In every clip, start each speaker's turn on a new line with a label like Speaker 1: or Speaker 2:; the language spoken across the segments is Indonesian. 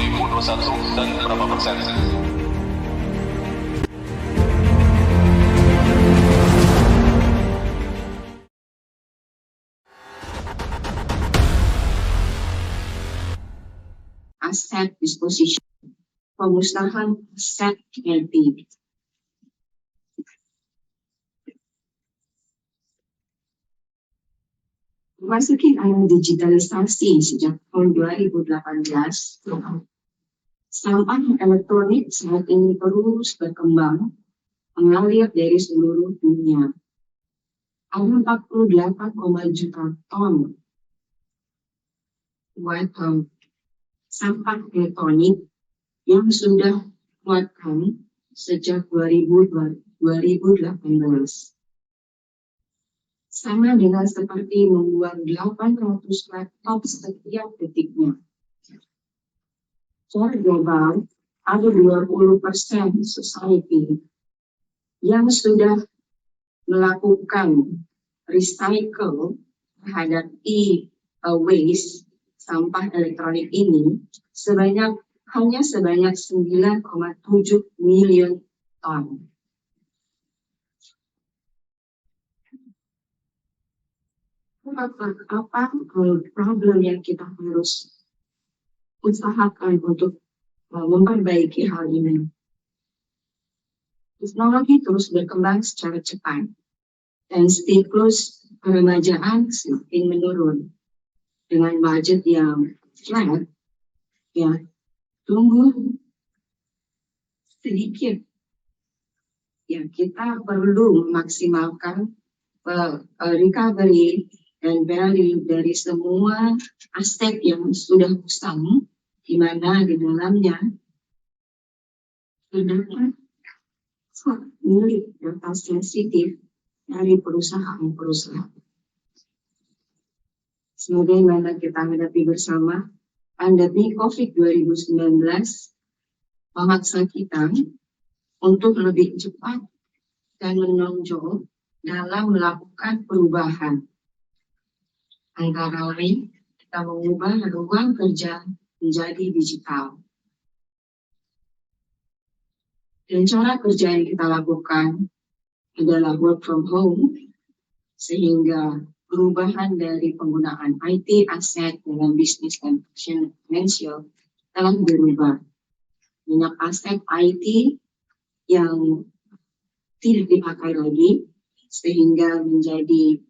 Speaker 1: 2021 dan berapa persen?
Speaker 2: Aset disposition, pemusnahan aset NP. Memasuki era digitalisasi sejak tahun 2018, sampah elektronik saat ini terus berkembang, mengalir dari seluruh dunia. Ada 48, juta ton sampah elektronik yang sudah dikeluarkan sejak 2018. Sama dengan seperti membuat 800 laptop setiap detiknya. Secara global, ada 20% society yang sudah melakukan recycle terhadap e-waste sampah elektronik ini hanya sebanyak 9,7 miliar ton. Apa problem yang kita harus usahakan untuk memperbaiki hal ini? Teknologi terus berkembang secara cepat dan siklus peremajaan semakin menurun. Dengan budget yang flat, tumbuh sedikit. Kita perlu memaksimalkan recovery dan value dari semua aset yang sudah usang, di mana di dalamnya terdapat milik data sensitif dari perusahaan-perusahaan. Sebagaimana kita hadapi bersama, pandemi COVID-19 memaksa kita untuk lebih cepat dan menonjol dalam melakukan perubahan. Antara lain, kita mengubah ruang kerja menjadi digital. Dan cara kerja yang kita lakukan adalah work from home, sehingga perubahan dari penggunaan IT aset dalam bisnis dan financial telah berubah. Banyak aset IT yang tidak dipakai lagi, sehingga menjadi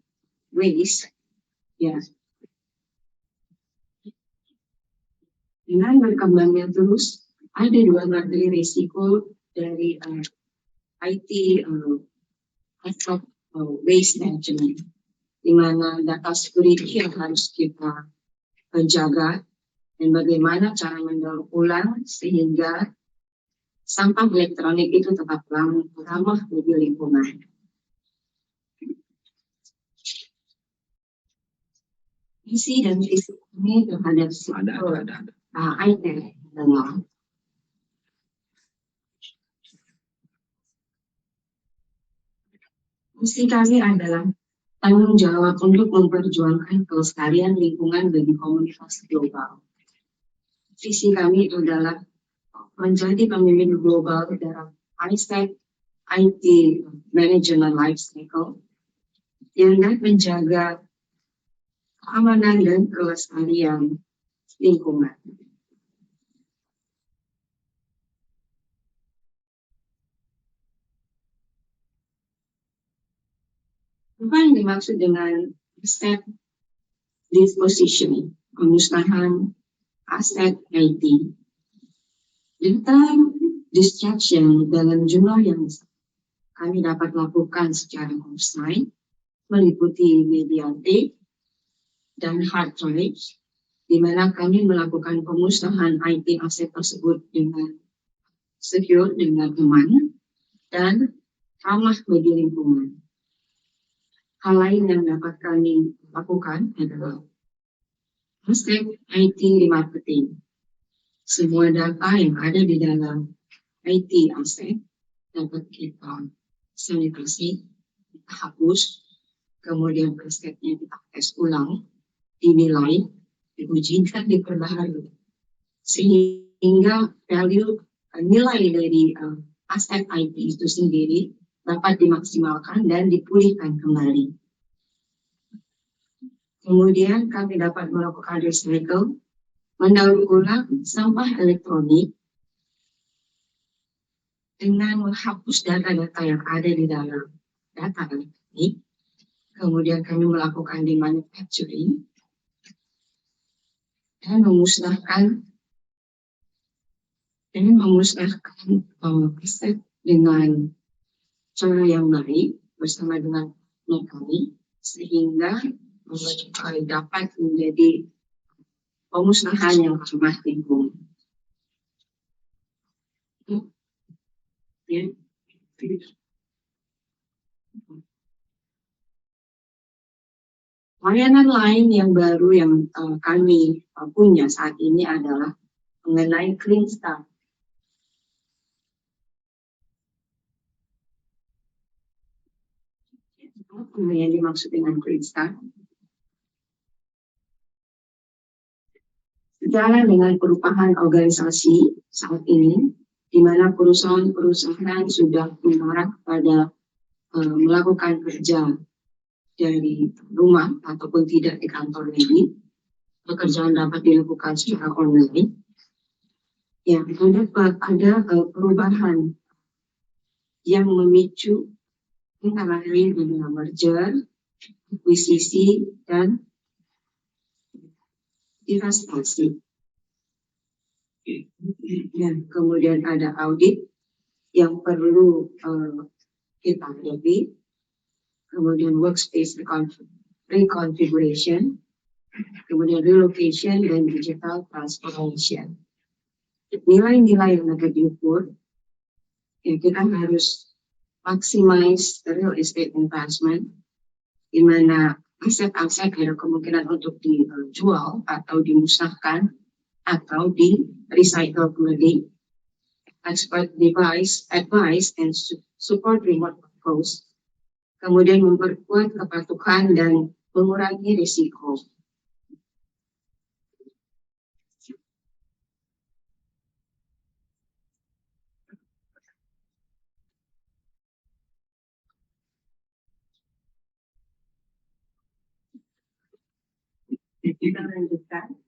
Speaker 2: waste. Dengan berkembangnya terus, ada dua materi risiko dari IT asset waste management, di mana data security yang harus kita jaga dan bagaimana cara mendaur ulang sehingga sampah elektronik itu tetap ramah bagi lingkungan. Misi dan visi ini terhadap sektor IT adalah misi kami adalah tanggung jawab untuk memperjuangkan kelestarian lingkungan bagi komunitas global. Visi kami adalah menjadi pemimpin global dalam IT Management Life Cycle yang dapat menjaga keamanan dan kelestarian lingkungan. Apa yang dimaksud dengan asset disposition, pemusnahan aset IT? Data destruction dalam jumlah yang kami dapat lakukan secara offsite meliputi media tape dan hard drive, di mana kami melakukan pemusnahan IT aset tersebut dengan secure, dengan aman, dan ramah bagi lingkungan. Hal lain yang dapat kami lakukan adalah aset IT remarketing. Semua data yang ada di dalam IT aset dapat kita sanitasi, kita hapus, kemudian asetnya kita tes ulang, dinilai, diuji, dan diperbaharui sehingga nilai dari aset IT itu sendiri dapat dimaksimalkan dan dipulihkan kembali. Kemudian kami dapat melakukan recycle, mendaur ulang sampah elektronik dengan menghapus data-data yang ada di dalam data elektronik. Kemudian kami melakukan demanufacturing dan memusnahkan aset dengan cara yang baik bersama dengan kami, sehingga dapat menjadi pemusnahan yang ramah lingkungan. Ya. Layanan lain yang baru yang kami punya saat ini adalah mengenai Clean Start. Apa yang dimaksud dengan Clean Start? Sejalan dengan perubahan organisasi saat ini, di mana perusahaan-perusahaan sudah mengarah pada melakukan kerja dari rumah ataupun tidak di kantor lagi, pekerjaan dapat dilakukan secara online. Ya, ada perubahan yang memicu antara lain adalah merger, akuisisi, dan divestasi. Dan kemudian ada audit yang perlu kita hadapi, kemudian workspace reconfiguration, kemudian relocation, dan digital transformation. Nilai-nilai yang akan diukur, ya kita harus maximize real estate investment, di mana aset-aset ada kemungkinan untuk dijual atau dimusnahkan atau di recycle kembali. Expert advice and support remote workforce. Kemudian memperkuat kepatuhan dan mengurangi risiko. Kita lanjutkan.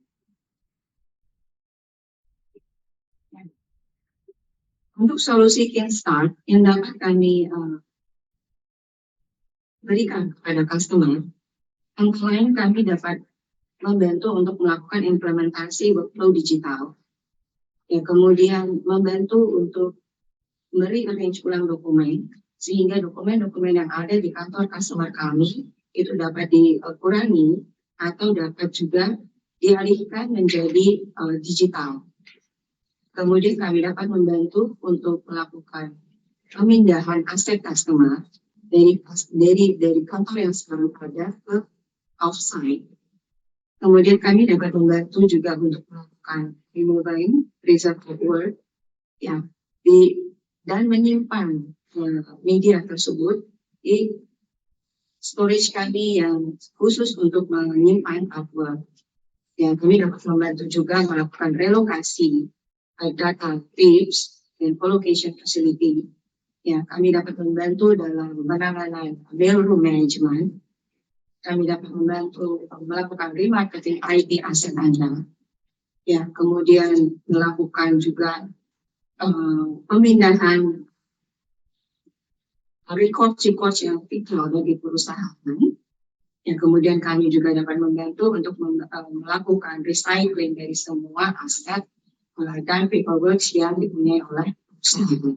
Speaker 2: Untuk solusi Clean Start yang dapat kami berikan kepada customer, klien kami dapat membantu untuk melakukan implementasi workflow digital. Ya, kemudian membantu untuk merearrange ulang dokumen, sehingga dokumen-dokumen yang ada di kantor customer kami itu dapat dikurangi atau dapat juga dialihkan menjadi digital. Kemudian kami dapat membantu untuk melakukan pemindahan aset customer dari kantor yang sekarang ada ke offsite. Kemudian kami dapat membantu juga untuk melakukan removing reserve word, ya, dan menyimpan media tersebut di storage kami yang khusus untuk menyimpan artwork. Ya, kami dapat membantu juga melakukan relokasi data tips dan colocation facility. Ya, kami dapat membantu dalam penanganan mailroom management. Kami dapat membantu melakukan remarketing IT aset Anda. Ya, kemudian melakukan juga pemindahan record yang vital bagi perusahaan. Ya, kemudian kami juga dapat membantu untuk melakukan recycling dari semua aset dan paperwork yang dipunyai oleh perusahaan.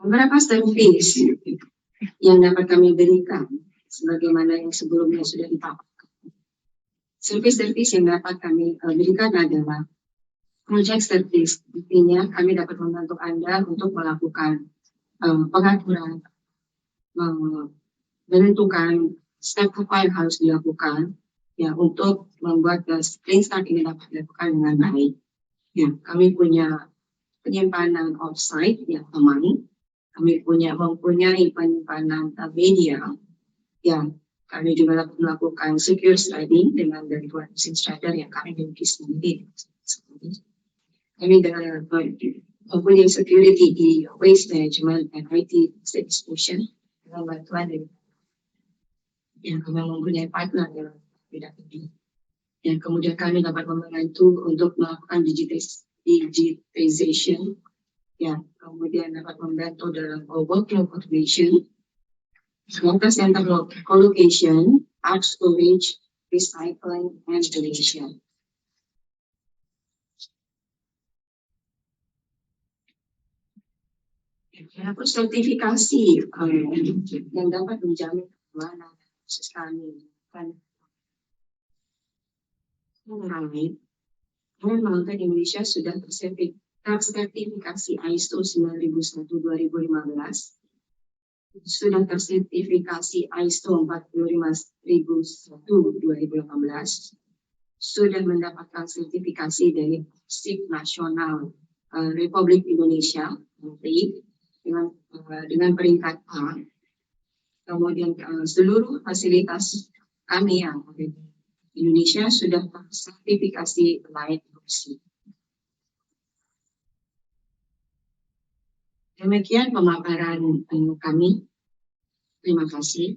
Speaker 2: Beberapa servis yang dapat kami berikan, sebagaimana yang sebelumnya sudah dipaparkan. Servis-servis yang dapat kami berikan adalah project service. Intinya kami dapat membantu Anda untuk melakukan pengaturan, menentukan step apa yang harus dilakukan, ya, untuk membuat Clean Start ini dapat dilakukan dengan baik. Ya, kami punya penyimpanan offsite yang aman. Kami mempunyai penyimpanan media yang Kami juga dapat melakukan secure study dengan bantuan mesin shredder yang kami miliki sendiri. Kami dengan mempunyai security di waste management dan IT distribution dengan bantuan dari yang kami mempunyai partner dalam bidang ini. Dan kemudian kami dapat membantu untuk melakukan digitization, ya, kemudian dapat membantu dalam workflow automation, data center collocation, arch storage, recycling, and donation. Ada sertifikasi yang dapat menjamin keamanan proses kami kan orang lain. Memang Indonesia sudah tersertifikasi ISO 9001:2015, sudah tersertifikasi ISO 45001:2018, sudah mendapatkan sertifikasi dari SIP Nasional Republik Indonesia dengan peringkat A. Kemudian seluruh fasilitas kami yang ada di Indonesia sudah tersertifikasi layak produksi. Demikian pemaparan kami. Terima kasih.